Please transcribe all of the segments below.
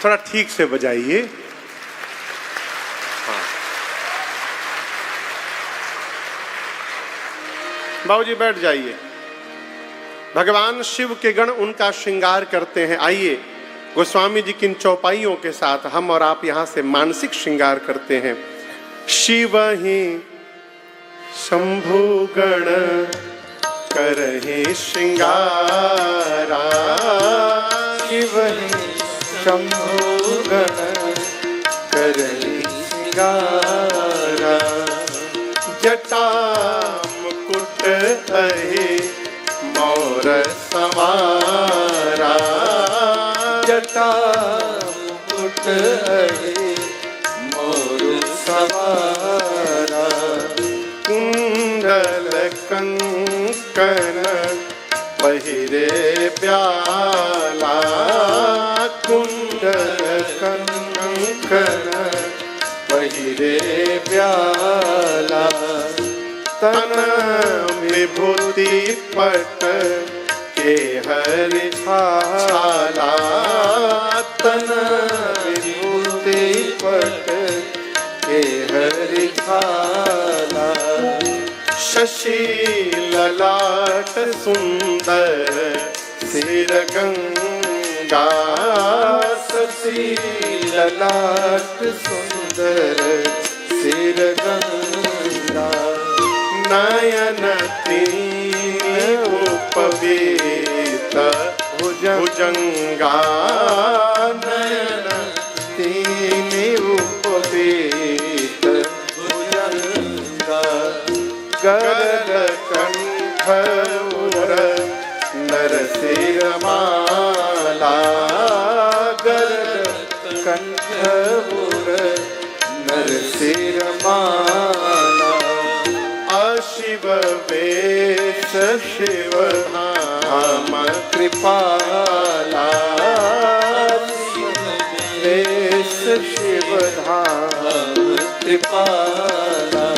थोड़ा ठीक से बजाइए। हाँ। बाबूजी बैठ जाइए। भगवान शिव के गण उनका श्रृंगार करते हैं। आइए गोस्वामी जी की इन चौपाइयों के साथ हम और आप यहाँ से मानसिक श्रृंगार करते हैं। शिव ही शंभु गण करहि श्रृंगारा, शिव ही शंभु गण करहि श्रृंगारा, जटा मुकुट अहि मोर सवारा, जटा मुकुट अहि मोर सवारा, कुंडल कंकन पहिरे प्याला, कुंडल कंकन पहिरे प्याला, तन विभूति पट के हरि छाला, तन विभूति पट के हरि छाला, शशि ललाट सुंदर सिर गंगा, शशि ललाट सुंदर सिर गंगा, नयन तीन उपवीत भुजंगा, नयन तीन उपवीत भुजंगा, गरल कंठ उर नरसिंह माला, गरल कंठ उर नरसिंह माला, अशिव वेश शिव धाम कृपाला, वेश शिव धाम कृपाला,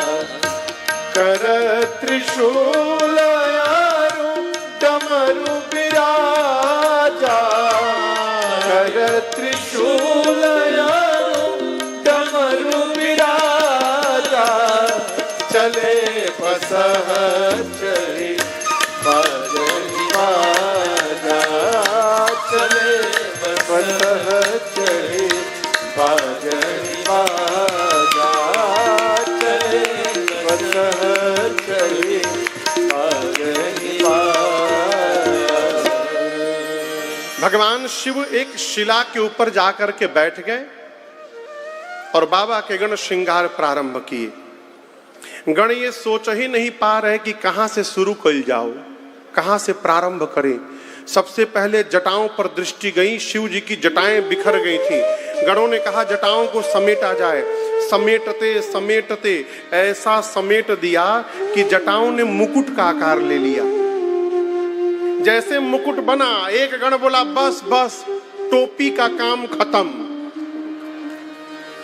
कर त्रिशूल डमरू विराजा, कर त्रिशूल डमरू विराजा, चले बसह चली बाजनी बाजा, चले बसह चली बाजनी बाजा, चले बसह चली बाजनी बाजा। भगवान शिव एक शिला के ऊपर जाकर के बैठ गए और बाबा के गण श्रृंगार प्रारंभ किए। गण ये सोच ही नहीं पा रहे कि कहां से शुरू कर जाओ, कहां से प्रारंभ करें। सबसे पहले जटाओं पर दृष्टि गई। शिव जी की जटाएं बिखर गई थी। गणों ने कहा जटाओं को समेटा जाए। समेटते समेटते ऐसा समेट दिया कि जटाओं ने मुकुट का आकार ले लिया। जैसे मुकुट बना, एक गण बोला बस बस, टोपी का काम खत्म।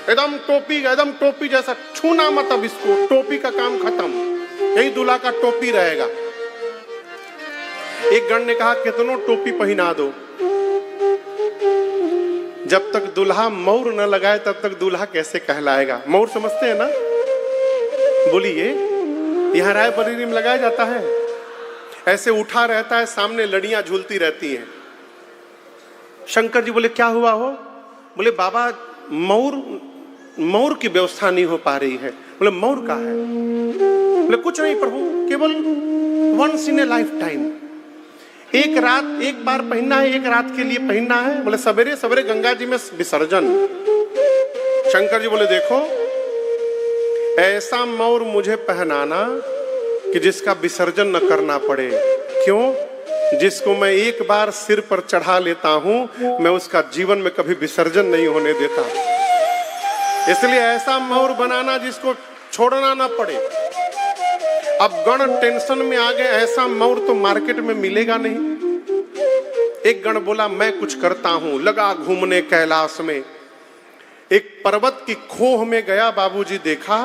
एकदम टोपी जैसा, छूना मत अब इसको, टोपी का काम खत्म, यही दूल्हा का टोपी रहेगा। एक गण ने कहा कितनों टोपी पहना दो, जब तक दूल्हा मौर न लगाए तब तक दूल्हा कैसे कहलाएगा। मौर समझते हैं ना? बोलिए, यहाँ रायबरेली में लगाया जाता है। ऐसे उठा रहता है, सामने लड़ियां झूलती रहती हैं। शंकर जी बोले क्या हुआ हो? बोले बाबा मौर की व्यवस्था नहीं हो पा रही है। बोले मौर का है? बोले कुछ नहीं प्रभु, केवल once in a lifetime, एक रात एक बार पहनना है, एक रात के लिए पहनना है। बोले सवेरे सवेरे गंगा जी में विसर्जन। शंकर जी बोले देखो, ऐसा मौर मुझे पहनाना कि जिसका विसर्जन न करना पड़े। क्यों? जिसको मैं एक बार सिर पर चढ़ा लेता हूं, मैं उसका जीवन में कभी विसर्जन नहीं होने देता। इसलिए ऐसा मौर बनाना जिसको छोड़ना ना पड़े। अब गण टेंशन में आ गए, ऐसा मौर तो मार्केट में मिलेगा नहीं। एक गण बोला मैं कुछ करता हूं। लगा घूमने कैलाश में, एक पर्वत की खोह में गया। बाबूजी देखा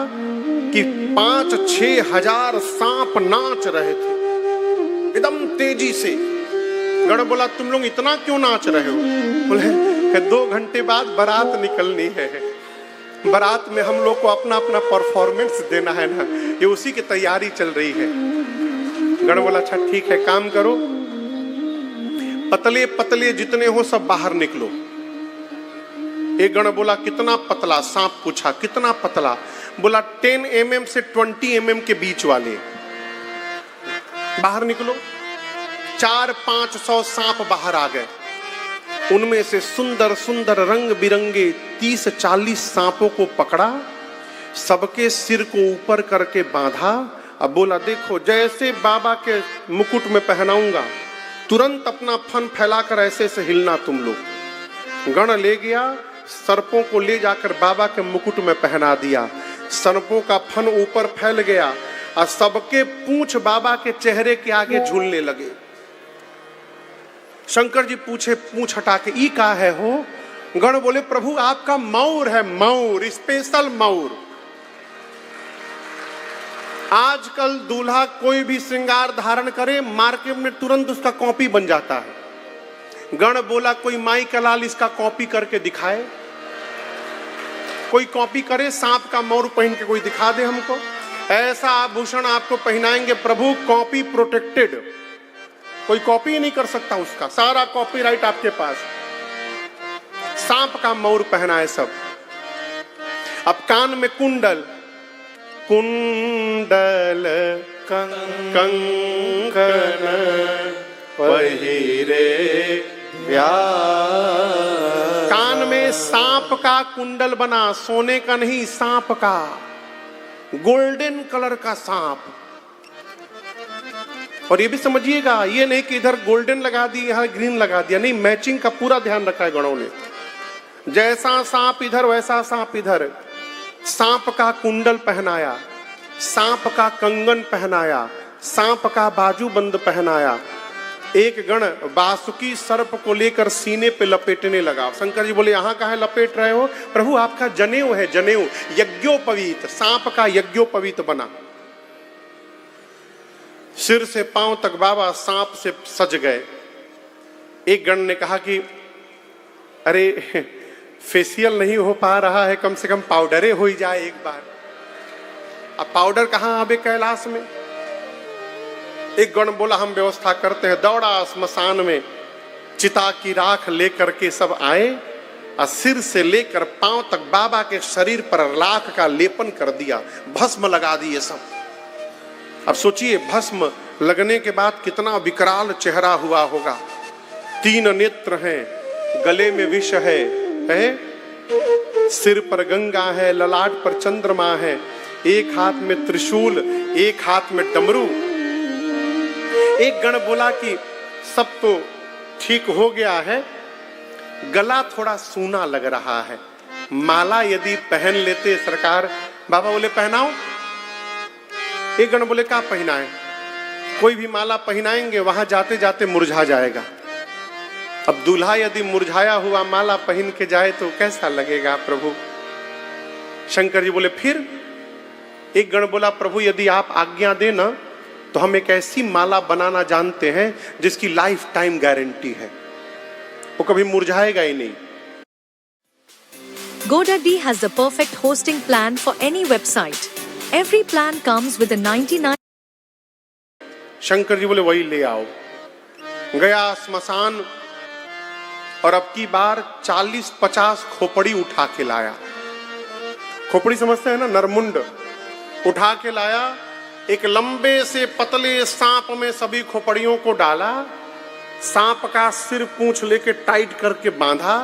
कि 5-6 हजार सांप नाच रहे थे एकदम तेजी से। गण बोला तुम लोग इतना क्यों नाच रहे हो? बोले कि 2 घंटे बाद बारात निकलनी है। बारात में हम लोग को अपना अपना परफॉर्मेंस देना है ना, ये उसी की तैयारी चल रही है। गण बोला अच्छा ठीक है, काम करो, पतले पतले जितने हो सब बाहर निकलो। एक गण बोला कितना पतला? सांप पूछा कितना पतला? बोला 10 mm से 20 mm के बीच वाले बाहर निकलो। 400-500 सांप बाहर आ गए। उनमें से सुंदर सुंदर रंग बिरंगे 30-40 सांपों को पकड़ा, सबके सिर को ऊपर करके बांधा। अब बोला देखो जैसे बाबा के मुकुट में पहनाऊंगा, तुरंत अपना फन फैलाकर ऐसे से हिलना तुम लोग। गण ले गया, सर्पों को ले जाकर बाबा के मुकुट में पहना दिया। सर्पों का फन ऊपर फैल गया और सबके पूंछ बाबा के चेहरे के आगे झूलने लगे। शंकर जी पूछे पूंछ हटा के ई का है हो? गण बोले प्रभु आपका मौर है, मौर, स्पेशल मौर। आजकल दूल्हा कोई भी श्रृंगार धारण करे, मार्केट में तुरंत उसका कॉपी बन जाता है। गण बोला कोई माई का लाल इसका कॉपी करके दिखाए, कोई कॉपी करे, सांप का मौर पहन के कोई दिखा दे हमको। ऐसा आभूषण आपको पहनाएंगे प्रभु, कॉपी प्रोटेक्टेड, कोई कॉपी नहीं कर सकता उसका, सारा कॉपीराइट आपके पास। सांप का मौर पहना है सब। अब कान में कुंडल, कुंडल कंकण पहिरे व्यास। कान में सांप का कुंडल बना, सोने का नहीं, सांप का, गोल्डन कलर का सांप। और ये भी समझिएगा, ये नहीं कि इधर गोल्डन लगा दी यहाँ ग्रीन लगा दिया, नहीं, मैचिंग का पूरा ध्यान रखा है गणों ने। जैसा सांप इधर वैसा सांप इधर। सांप का कुंडल पहनाया, सांप का कंगन पहनाया, सांप का बाजूबंद पहनाया। एक गण बासुकी सर्प को लेकर सीने पे लपेटने लगा। शंकर जी बोले यहाँ कहाँ लपेट रहे हो? प्रभु आपका जनेऊ है, जनेऊ, यज्ञोपवीत, सांप का यज्ञोपवीत बना। सिर से पांव तक बाबा सांप से सज गए। एक गण ने कहा कि अरे फेशियल नहीं हो पा रहा है, कम से कम पाउडरे हो ही जाए एक बार। अब पाउडर कहाँ आवे कैलाश में? एक गण बोला हम व्यवस्था करते हैं। दौड़ा स्मशान में, चिता की राख लेकर के सब आए और सिर से लेकर पांव तक बाबा के शरीर पर राख का लेपन कर दिया, भस्म लगा दिए सब। अब सोचिए भस्म लगने के बाद कितना विकराल चेहरा हुआ होगा। 3 नेत्र हैं, गले में विष है, सिर पर गंगा है, ललाट पर चंद्रमा है, एक हाथ में त्रिशूल, एक हाथ में डमरू। एक गण बोला कि सब तो ठीक हो गया है, गला थोड़ा सूना लग रहा है, माला यदि पहन लेते सरकार। बाबा बोले पहनाओ। एक गण बोले क्या पहनाएं? कोई भी माला पहनाएंगे वहां जाते जाते मुरझा जाएगा। अब दूल्हा यदि मुरझाया हुआ माला पहन के जाए तो कैसा लगेगा प्रभु? शंकर जी बोले फिर? एक गण बोला प्रभु यदि आप आज्ञा देना तो हम एक ऐसी माला बनाना जानते हैं जिसकी लाइफ टाइम गारंटी है, वो कभी मुरझाएगा ही नहीं। GoDaddy has the perfect hosting plan for any website. Every plan comes with a 99. Shankar ji बोले वही ले आओ। गया स्मशान और अब की बार 40-50 खोपड़ी उठा के लाया। खोपड़ी समझते हैं ना, नरमुंड उठा के लाया। एक लंबे से पतले सांप में सभी खोपड़ियों को डाला, सांप का सिर पूंछ लेके टाइट करके बांधा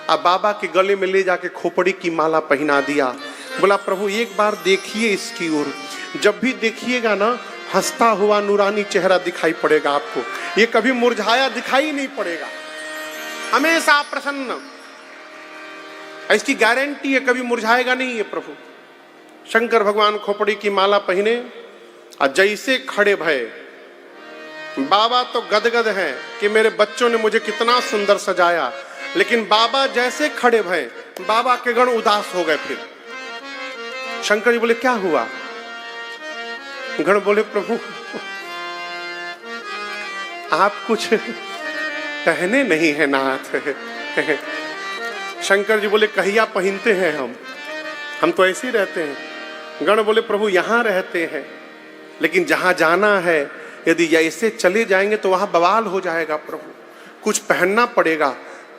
और बाबा के गले में ले जाके खोपड़ी की माला पहना दिया। बोला प्रभु एक बार देखिए इसकी ओर, जब भी देखिएगा ना हंसता हुआ नूरानी चेहरा दिखाई पड़ेगा आपको, ये कभी मुरझाया दिखाई नहीं पड़ेगा, हमेशा प्रसन्न, इसकी गारंटी है, कभी मुरझाएगा नहीं ये प्रभु। शंकर भगवान खोपड़ी की माला पहने और जैसे खड़े भये, बाबा तो गदगद हैं कि मेरे बच्चों ने मुझे कितना सुंदर सजाया, लेकिन बाबा जैसे खड़े भये बाबा के गण उदास हो गए। फिर शंकर जी बोले क्या हुआ? गण बोले प्रभु आप कुछ पहने नहीं है नाथ। शंकर जी बोले कहिया पहनते हैं हम तो ऐसे ही रहते हैं। गण बोले प्रभु यहाँ रहते हैं, लेकिन जहाँ जाना है यदि ऐसे चले जाएंगे तो वहाँ बवाल हो जाएगा प्रभु, कुछ पहनना पड़ेगा।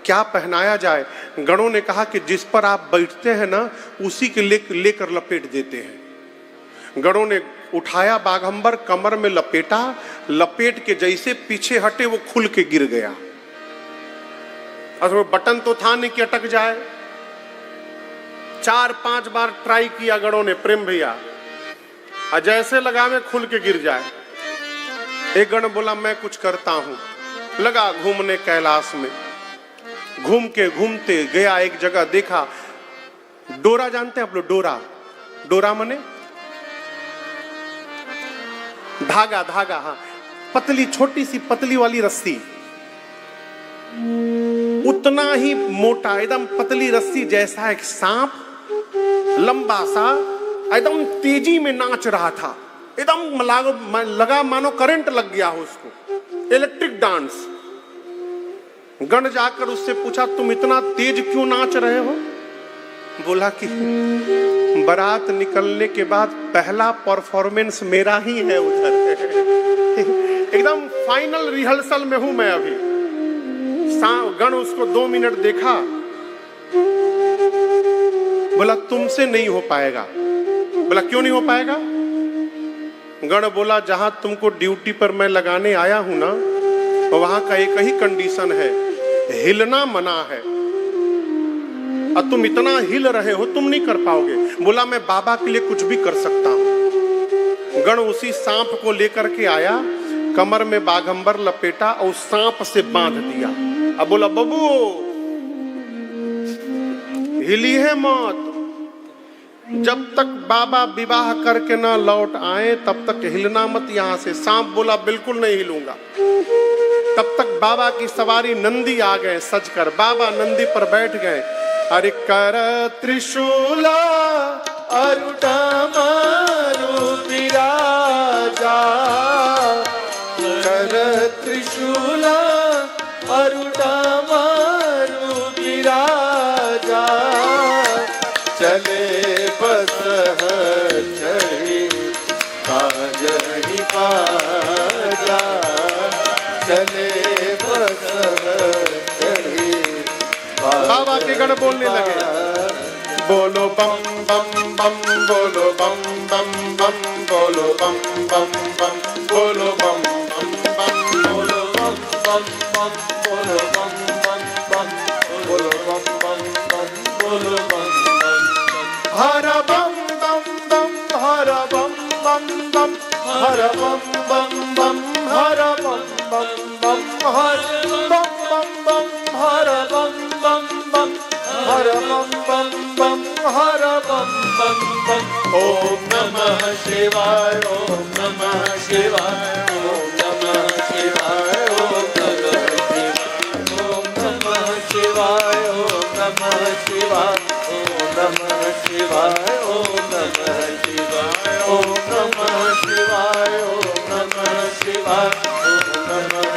क्या पहनाया जाए? गणों ने कहा कि जिस पर आप बैठते हैं ना उसी के लेकर लपेट देते हैं। गणों ने उठाया बाघंबर, कमर में लपेटा, लपेट के जैसे पीछे हटे वो खुल के गिर गया। और बटन तो था नहीं कि अटक जाए। 4-5 बार ट्राई किया गणों ने, प्रेम भैया, और जैसे लगा मैं खुल के गिर जाए। एक गण बोला मैं कुछ करता हूं, लगा घूमने कैलाश में। घूम के घूमते गया एक जगह, देखा डोरा, जानते हैं आप लोग डोरा? डोरा मने धागा, धागा, हाँ, पतली छोटी सी पतली वाली रस्सी, उतना ही मोटा एकदम पतली रस्सी जैसा एक सांप, लंबा सा, एकदम तेजी में नाच रहा था। एकदम लगा मानो करंट लग गया हो उसको, इलेक्ट्रिक डांस। गण जाकर उससे पूछा तुम इतना तेज क्यों नाच रहे हो? बोला कि बारात निकलने के बाद पहला परफॉर्मेंस मेरा ही है उधर। एकदम फाइनल रिहर्सल में हूं मैं अभी। गण उसको 2 मिनट देखा, बोला तुमसे नहीं हो पाएगा। बोला क्यों नहीं हो पाएगा? गण बोला जहां तुमको ड्यूटी पर मैं लगाने आया हूं ना, वहां का एक ही कंडीशन है, हिलना मना है। और तुम इतना हिल रहे हो, तुम नहीं कर पाओगे। बोला मैं बाबा के लिए कुछ भी कर सकता हूं। गण उसी सांप को लेकर के आया, कमर में बाघंबर लपेटा और उस सांप से बांध दिया। अब बोला बबू हिली है मत, जब तक बाबा विवाह करके ना लौट आए तब तक हिलना मत यहां से। सांप बोला बिल्कुल नहीं हिलूंगा। तब तक बाबा की सवारी नंदी आ गए सजकर, बाबा नंदी पर बैठ गए। अरे कर त्रिशूला अरुणा मारू विराजा, कर त्रिशूला अरुणा मारू विराजा, चले बस चढ़ी काजही बाजा, चले बस चढ़ी बाबा के गण बोलने लगे, बोलो बम बम बम, बोलो बम बम बम, बोलो बम बम बम, बोलो बम बम बम, बोलो बम बम बम, बोलो बम बम बम, बोलो बम बम बम, बोलो बम बम बम। हर बम बम बम, हर बम बम बम, हर बम बम बम, हर बम बम बम, हर बम बम बम, हर बम बम बम, हर बम बम बम, हर बम बम बम। ओम नमः शिवाय, ओम नमः शिवाय, ओम नमः शिवाय, ओम नमः शिवाय, ओम नमः शिवाय, ओम नमः शिवाय, ओम नमः शिवाय, ओम नमः शिवाय, ओम नमः शिवाय, ओम नमः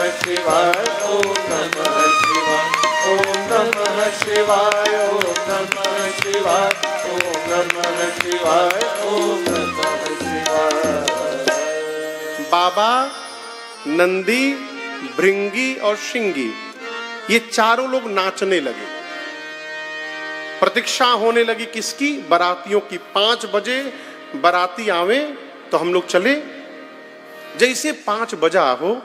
शिवाय, ओम नमः शिवाय, ओम नमः शिवाय, ओम नमः शिवाय, ओम नमः शिवाय, ओम नमः शिवाय। बाबा, नंदी, भृंगी और शिंगी, ये चारों लोग नाचने लगे। प्रतीक्षा होने लगी किसकी? बारातियों की। 5 बजे बाराती आवे तो हम लोग चले। जैसे 5 बजा हो,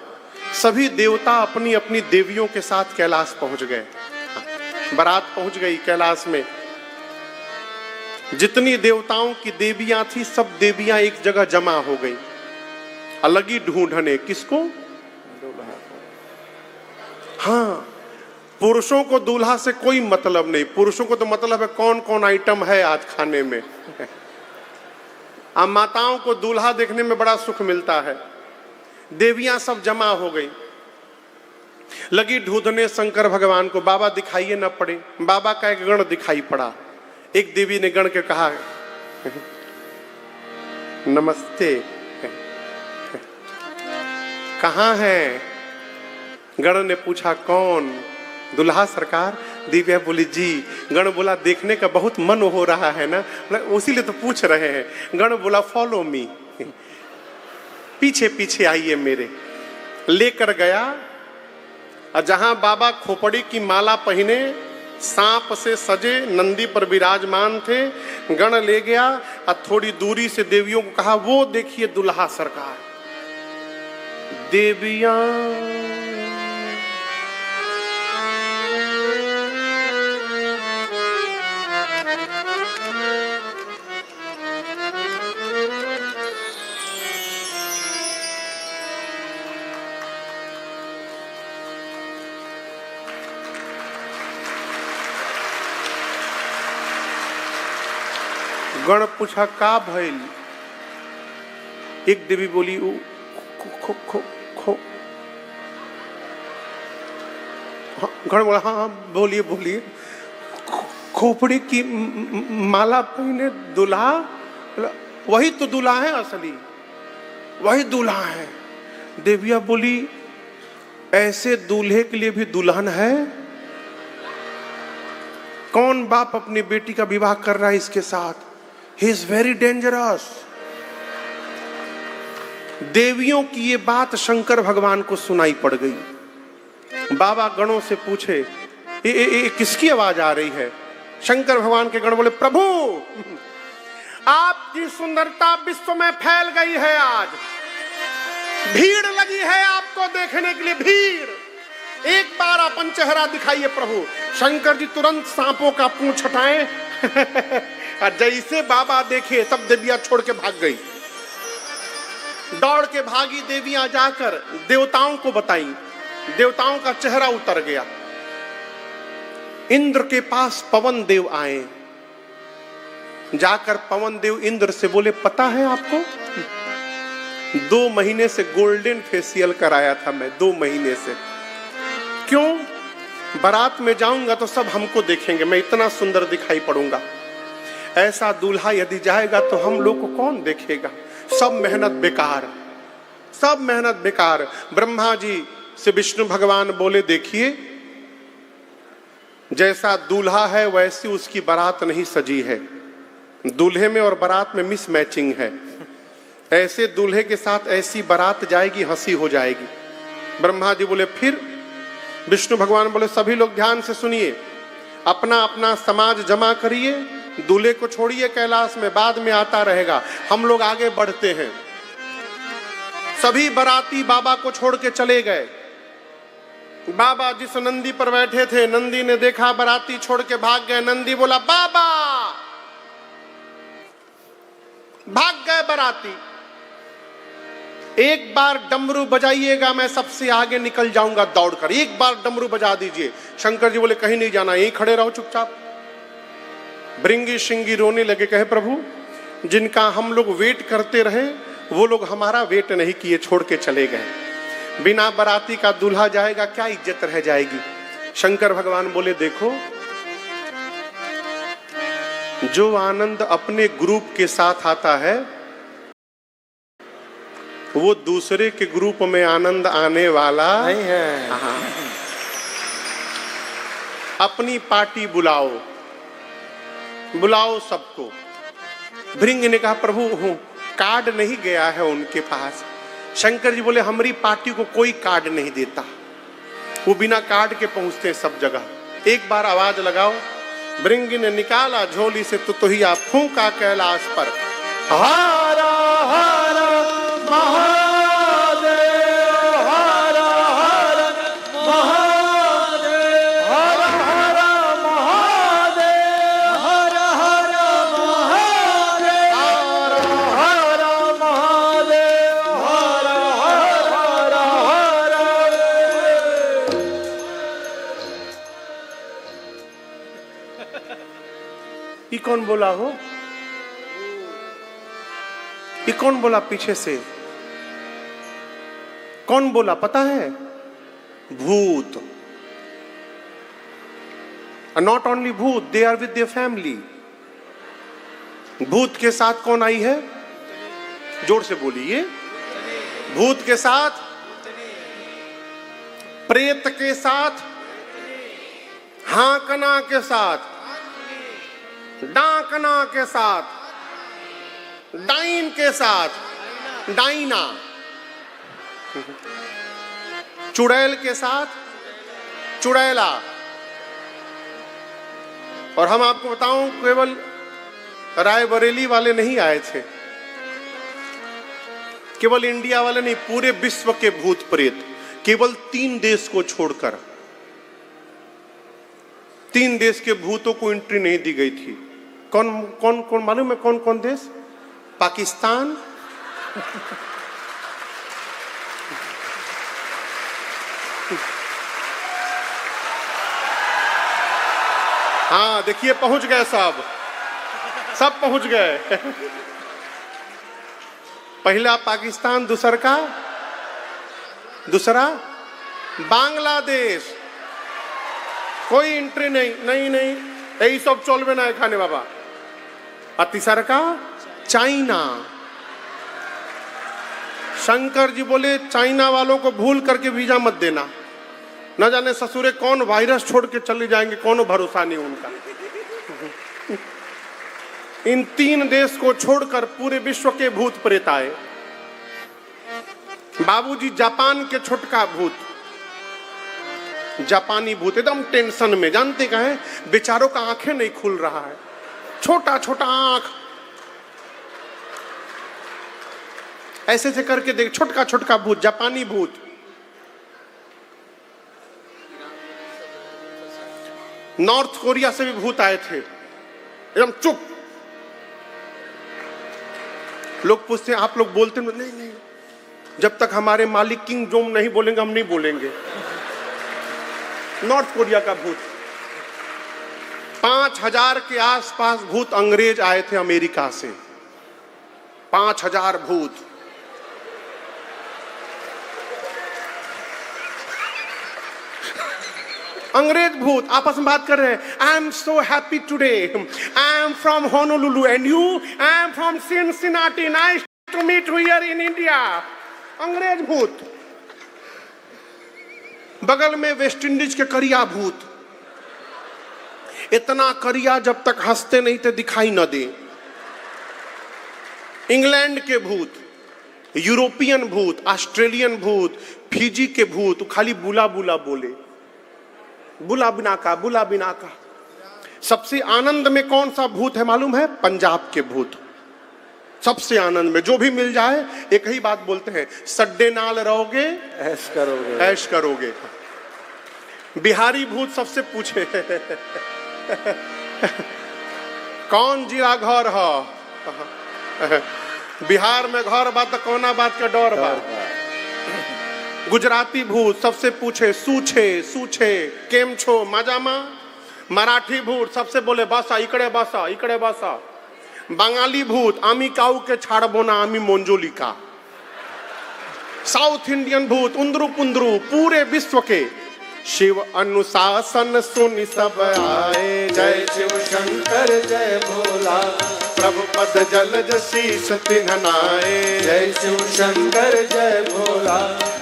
सभी देवता अपनी अपनी देवियों के साथ कैलाश पहुंच गए। बारात पहुंच गई कैलाश में। जितनी देवताओं की देवियां थी, सब देवियां एक जगह जमा हो गई। अलग ही ढूंढने किसको? हाँ, पुरुषों को दूल्हा से कोई मतलब नहीं। पुरुषों को तो मतलब है कौन कौन आइटम है आज खाने में। अब माताओं को दूल्हा देखने में बड़ा सुख मिलता है। देवियां सब जमा हो गई, लगी ढूंढने शंकर भगवान को। बाबा दिखाइए न पड़े। बाबा का एक गण दिखाई पड़ा। एक देवी ने गण के कहा नमस्ते, कहाँ हैं? गण ने पूछा कौन? दुल्हा सरकार। दिव्या बोली जी। गण बोला देखने का बहुत मन हो रहा है ना, उसी लिए तो पूछ रहे हैं। गण बोला फॉलो मी, पीछे पीछे आइए मेरे। लेकर गया और जहां बाबा खोपड़ी की माला पहने, सांप से सजे नंदी पर विराजमान थे, गण ले गया और थोड़ी दूरी से देवियों को कहा वो देखिए दुल्हा सरकार। देवियां गण पूछा का भइल। एक देवी बोली खो खो खो। गण बोला हाँ बोलिए बोलिए। खोपड़ी की माला पहने दूल्हा, वही तो दूल्हा है असली, वही दूल्हा है। देविया बोली ऐसे दूल्हे के लिए भी दुल्हन है? कौन बाप अपनी बेटी का विवाह कर रहा है इसके साथ? He is very dangerous। देवियों की ये बात शंकर भगवान को सुनाई पड़ गई। बाबा गणों से पूछे ये किसकी आवाज आ रही है? शंकर भगवान के गण बोले प्रभु आपकी सुंदरता विश्व में फैल गई है, आज भीड़ लगी है आपको देखने के लिए, भीड़। एक बार अपन चेहरा दिखाइए प्रभु। शंकर जी तुरंत सांपों का पूंछ हटाए और जैसे बाबा देखे सब देवियां छोड़ के भाग गई। दौड़ के भागी देवियां जाकर देवताओं को बताई। देवताओं का चेहरा उतर गया। इंद्र के पास पवन देव आए। जाकर पवन देव इंद्र से बोले पता है आपको 2 महीने से गोल्डन फेशियल कराया था मैं, 2 महीने से। क्यों? बारात में जाऊंगा तो सब हमको देखेंगे, मैं इतना सुंदर दिखाई पड़ूंगा। ऐसा दूल्हा यदि जाएगा तो हम लोग को कौन देखेगा? सब मेहनत बेकार, सब मेहनत बेकार। ब्रह्मा जी से विष्णु भगवान बोले देखिए जैसा दूल्हा है वैसी उसकी बारात नहीं सजी है। दूल्हे में और बारात में मिस मैचिंग है। ऐसे दूल्हे के साथ ऐसी बारात जाएगी, हंसी हो जाएगी। ब्रह्मा जी बोले फिर? विष्णु भगवान बोले सभी लोग ध्यान से सुनिए, अपना अपना समाज जमा करिए, दूल्हे को छोड़िए कैलाश में, बाद में आता रहेगा, हम लोग आगे बढ़ते हैं। सभी बाराती बाबा को छोड़ के चले गए। बाबा जिस नंदी पर बैठे थे, नंदी ने देखा बाराती छोड़ के भाग गए। नंदी बोला बाबा, भाग गए बाराती। एक बार डमरू बजाइएगा, मैं सबसे आगे निकल जाऊंगा दौड़कर। एक बार डमरू बजा दीजिए। शंकर जी बोले कहीं नहीं जाना, यहीं खड़े रहो चुपचाप। भृंगी शिंगी रोने लगे, कहे प्रभु जिनका हम लोग वेट करते रहे वो लोग हमारा वेट नहीं किए, छोड़ के चले गए। बिना बाराती का दूल्हा जाएगा, क्या इज्जत रह जाएगी। शंकर भगवान बोले देखो जो आनंद अपने ग्रुप के साथ आता है वो दूसरे के ग्रुप में आनंद आने वाला नहीं है। अपनी पार्टी बुलाओ, बुलाओ सबको। भृंग ने कहा प्रभु कार्ड नहीं गया है उनके पास। शंकर जी बोले हमारी पार्टी को कोई कार्ड नहीं देता, वो बिना कार्ड के पहुंचते हैं सब जगह। एक बार आवाज लगाओ। भृंग ने निकाला झोली से तुतुहिया, फूंका कैलाश पर, हारा हारा महादेव, हारा हारा महादेव, हारा हारा महादेव, हारा हारा महादेव, हारा हारा महादेव, हारा हारा हारा। ये कौन बोला हो? ये कौन बोला पीछे से? कौन बोला पता है? भूत। नॉट ओनली भूत, they are with their family. भूत के साथ कौन आई है? जोर से बोलिए। भूत के साथ, प्रेत के साथ, हाकना के साथ, डाकना के साथ, डाइन के साथ, डाइना, चुड़ैल के साथ चुड़ैला। और हम आपको बताऊं, केवल रायबरेली वाले नहीं आए थे, केवल इंडिया वाले नहीं, पूरे विश्व के भूत प्रेत, केवल 3 देश को छोड़कर 3 देश के भूतों को एंट्री नहीं दी गई थी। कौन कौन कौन मालूम है? कौन कौन देश? पाकिस्तान, हाँ देखिए पहुंच गए, सब पहुंच गए। पहला पाकिस्तान, दूसरा बांग्लादेश, कोई एंट्री नहीं, नहीं यही सब चलबे ना खाने बाबा। और तीसरा का चाइना। शंकर जी बोले चाइना वालों को भूल करके वीजा मत देना, न जाने ससुरे कौन वायरस छोड़ के चले जाएंगे, कोनो भरोसा नहीं उनका। इन 3 देश को छोड़कर पूरे विश्व के भूत प्रेत आए। बाबूजी जापान के छोटका भूत, जापानी भूत एकदम टेंशन में, जानते क्या है, बेचारों का आंखें नहीं खुल रहा है, छोटा छोटा आंख, ऐसे ऐसे करके देख, छोटका छोटका भूत, जापानी भूत। नॉर्थ कोरिया से भी भूत आए थे, एकदम चुप। लोग पूछते हैं आप लोग बोलते नहीं? नहीं, जब तक हमारे मालिक किंग जोम नहीं बोलेंगे हम नहीं बोलेंगे। नॉर्थ कोरिया का भूत। 5000 के आसपास भूत अंग्रेज आए थे अमेरिका से, 5000 भूत। अंग्रेज भूत आपस में बात कर रहे हैं। I am so happy today, I am from Honolulu and you, I am from Cincinnati, nice to meet you here in India. अंग्रेज भूत। बगल में वेस्ट इंडीज के करिया भूत, इतना करिया जब तक हंसते नहीं थे दिखाई न दे। इंग्लैंड के भूत, यूरोपियन भूत, ऑस्ट्रेलियन भूत, फिजी के भूत, खाली बुला बुला बोले, बुला बिना का। सबसे आनंद में कौन सा भूत है मालूम है? पंजाब के भूत। सबसे आनंद में जो भी मिल जाए एक ही बात बोलते हैं, सड्डे नाल रहोगे ऐश करोगे। बिहारी भूत सबसे पूछे कौन जिला घर है? बिहार में घर बात कौना बात का डर बा? गुजराती भूत सबसे पूछे सूछे केम छो मजामा। मराठी भूत सबसे बोले बासा इकड़े बासा। बंगाली भूत आमी काऊ के छाड़बोना आमी मोंजोलिका। साउथ इंडियन भूत उंदरू पुंदरू। पूरे विश्व के शिव अनुशासन सुनि सब आए, जय शिव शंकर जय भोला। प्रभु पद जलज शीश तिन्ह नाए, जय शिव शंकर जय भोला।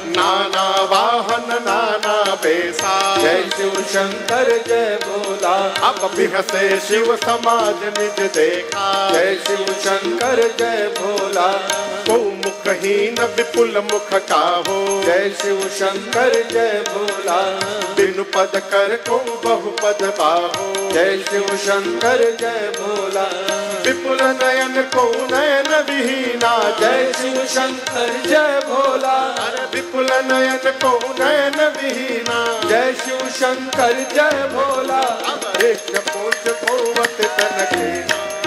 नाना वाहन नाना बेसा, जय शिव शंकर जय भोला। अब बिहसे शिव समाज निज देखा, जय शिव शंकर जय भोला। को मुखहीन विपुल मुख काहो, जय शिव शंकर जय भोला। बिनु पद कर को बहु पद पाहो, जय शिव शंकर जय भोला। विपुल नयन को नयन विहीना, जय शिव शंकर जय भोला। अरे विपुल नयन को नयन विहीना, जय शिव शंकर जय भोला। एक पोष कोवत तनके,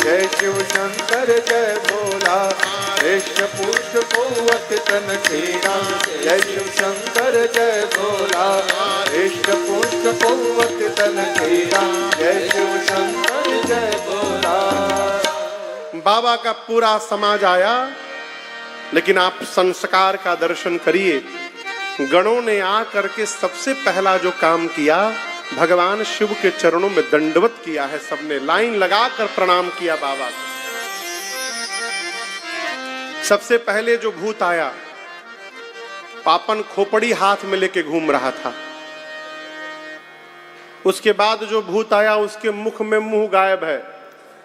जय शिव शंकर जय भोला। एक पुष्ट कोवत तनकेरा, जय शिव शंकर जय भोला। एक पुष्ट कोवत तनकेरा, जय शिव शंकर जय भोला। बाबा का पूरा समाज आया, लेकिन आप संस्कार का दर्शन करिए। गणों ने आकर के सबसे पहला जो काम किया, भगवान शिव के चरणों में दंडवत किया है। सबने लाइन लगाकर प्रणाम किया बाबा को। सबसे पहले जो भूत आया, पापन खोपड़ी हाथ में लेके घूम रहा था। उसके बाद जो भूत आया उसके मुख में मुंह गायब है।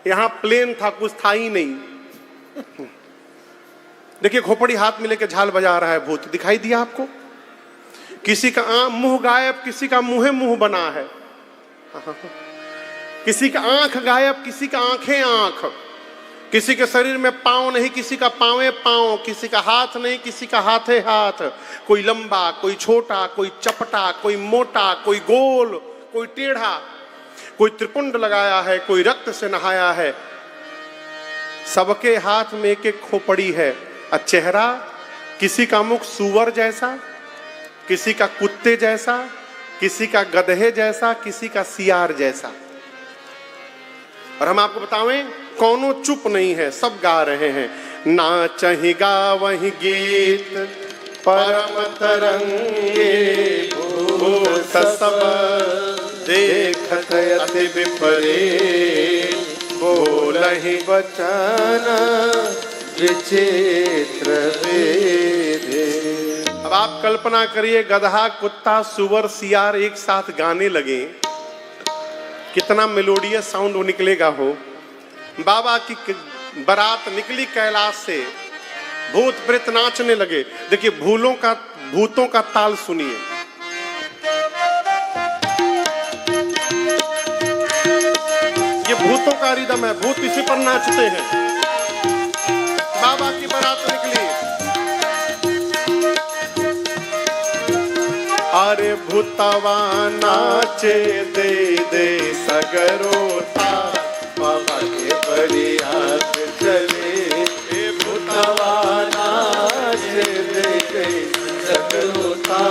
यहां प्लेन था, कुछ था ही नहीं। देखिए खोपड़ी हाथ में लेके झाल बजा रहा है भूत, दिखाई दिया आपको? किसी का मुंह गायब, किसी का मुंह मुंह बना है। किसी का आंख गायब, किसी का आंखें आंख, किसी के शरीर में पांव नहीं, किसी का पांवे पांव, किसी का हाथ नहीं, किसी का हाथे हाथ। कोई लंबा, कोई छोटा, कोई चपटा, कोई मोटा, कोई गोल, कोई टेढ़ा, कोई त्रिपुंड लगाया है, कोई रक्त से नहाया है। सबके हाथ में एक एक खोपड़ी है। और चेहरा, किसी का मुख सूअर जैसा, किसी का कुत्ते जैसा, किसी का गधे जैसा, किसी का सियार जैसा। और हम आपको बतावें, कौनो चुप नहीं है, सब गा रहे हैं। नाचहि गावहि गीत परम तरंगे, भूत सब देखत अति विपरीत, बोलहि वचन विचित्र वेदे। अब आप कल्पना करिए, गधा, कुत्ता, सुअर, सियार एक साथ गाने लगे, कितना मेलोडियस साउंड वो निकलेगा हो। बाबा की बारात निकली कैलाश से, भूत प्रेत नाचने लगे। देखिए भूतों का ताल सुनिए। ये भूतों का रिदम है, भूत इसी पर नाचते हैं। बाबा की बारात निकली, अरे भूतवा नाचे दे दे सगरोता, बाबा के बरियात चले। ए भूतवा नाचे दे दे सगरोता,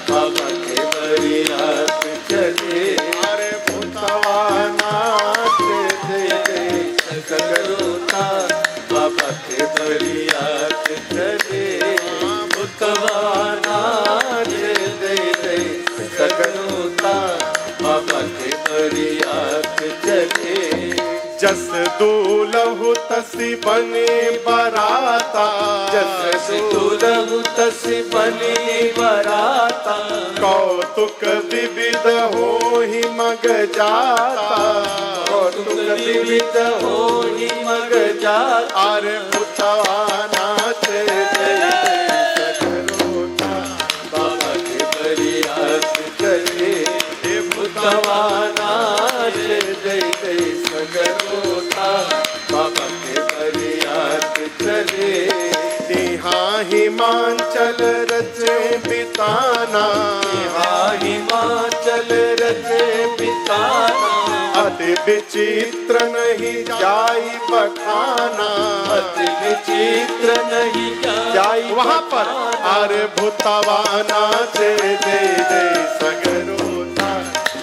बाबा के बरियात चले। अरे भूतवा नाचे दे दे सगरोता, बाबा के बरियात चले। भूतवा नाचे दे दे सगरोता, बाबा के बरियात चले। जस दूलहु तसी बने बराता, जस दूलहु तसी बने बराता, कौतुक विविध होहि मग जाता, कौतुक विविध होहि मग जाता। अरे भूतवा नाचे दे दे सगरोता, बाबा के बरियात चले। हे भूतवा नाचे दे दे सगरोता, बाबा के बरियात चले। यहाँ हिमाचल रचे बिताना, यहाँ हिमाचल रचे बिताना, अति विचित्र नहीं जाई बखाना। अति विचित्र नहीं जाई वहाँ पर, अरे भूतवा नाचे दे दे सगरोता,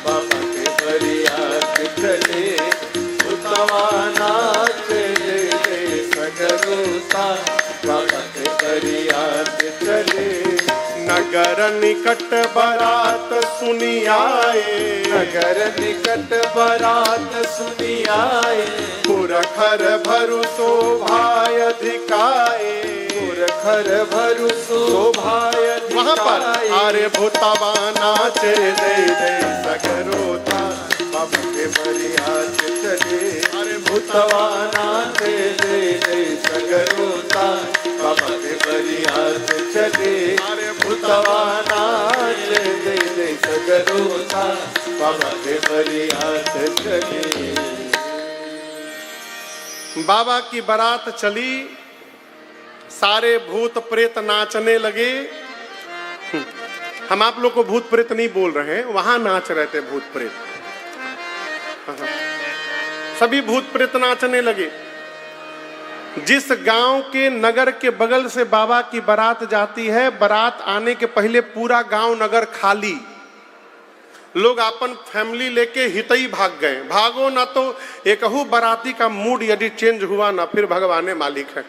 बाबा के बरियात चले। भूतवा नाचे दे दे सगरोता, बाबा के बरियात चले। नगर निकट बारात सुनी आए, नगर निकट बारात सुनी आए। पुरखर भरु शोभाय अधिकाए, पुरखर भरु शोभाय वहाँ पर, अरे भूतवा नाचे दे दे सगरोता, बाबा के बरियात चले। अरे भूतवा नाचे दे दे सगरोता, बाबा के बरियात चले। अरे भूतवा नाचे दे दे सगरोता, बाबा के बरियात चले। बाबा की बारात चली, सारे भूत प्रेत नाचने लगे। हम आप लोग को भूत प्रेत नहीं बोल रहे हैं, वहां नाच रहे थे भूत प्रेत। सभी भूत प्रेत नाचने लगे। जिस गांव के नगर के बगल से बाबा की बारात जाती है, बारात आने के पहले पूरा गांव नगर खाली, लोग अपन फैमिली लेके हितई भाग गए। भागो ना तो एकहू बाराती का मूड यदि चेंज हुआ ना, फिर भगवाने मालिक है।